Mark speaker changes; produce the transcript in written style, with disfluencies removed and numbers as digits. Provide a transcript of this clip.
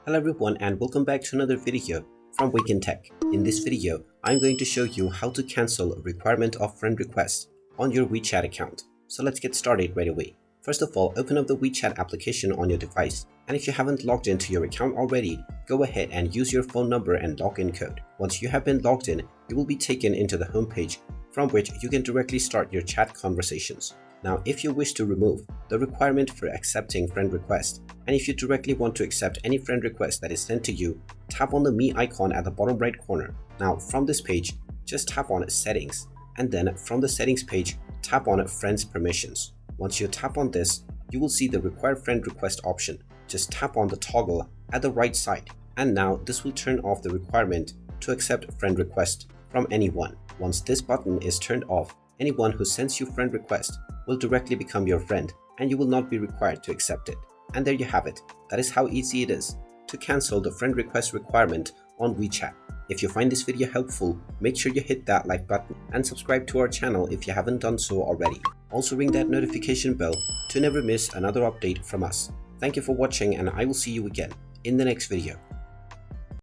Speaker 1: Hello everyone and welcome back to another video from Wake&Tech. In this video, I'm going to show you how to cancel a requirement of friend request on your WeChat account. So let's get started right away. First of all, open up the WeChat application on your device, and if you haven't logged into your account already, go ahead and use your phone number and login code. Once you have been logged in, you will be taken into the home page from which you can directly start your chat conversations. Now, if you wish to remove the requirement for accepting friend request, and if you directly want to accept any friend request that is sent to you, tap on the Me icon at the bottom right corner. Now, from this page, just tap on Settings, and then from the Settings page, tap on Friends Permissions. Once you tap on this, you will see the Require Friend Request option. Just tap on the toggle at the right side, and now this will turn off the requirement to accept friend request from anyone. Once this button is turned off, anyone who sends you friend request will directly become your friend, and you will not be required to accept it. And there you have it. That is how easy it is to cancel the friend request requirement on WeChat. If you find this video helpful, make sure you hit that like button and subscribe to our channel if you haven't done so already. Also ring that notification bell to never miss another update from us. Thank you for watching, and I will see you again in the next video.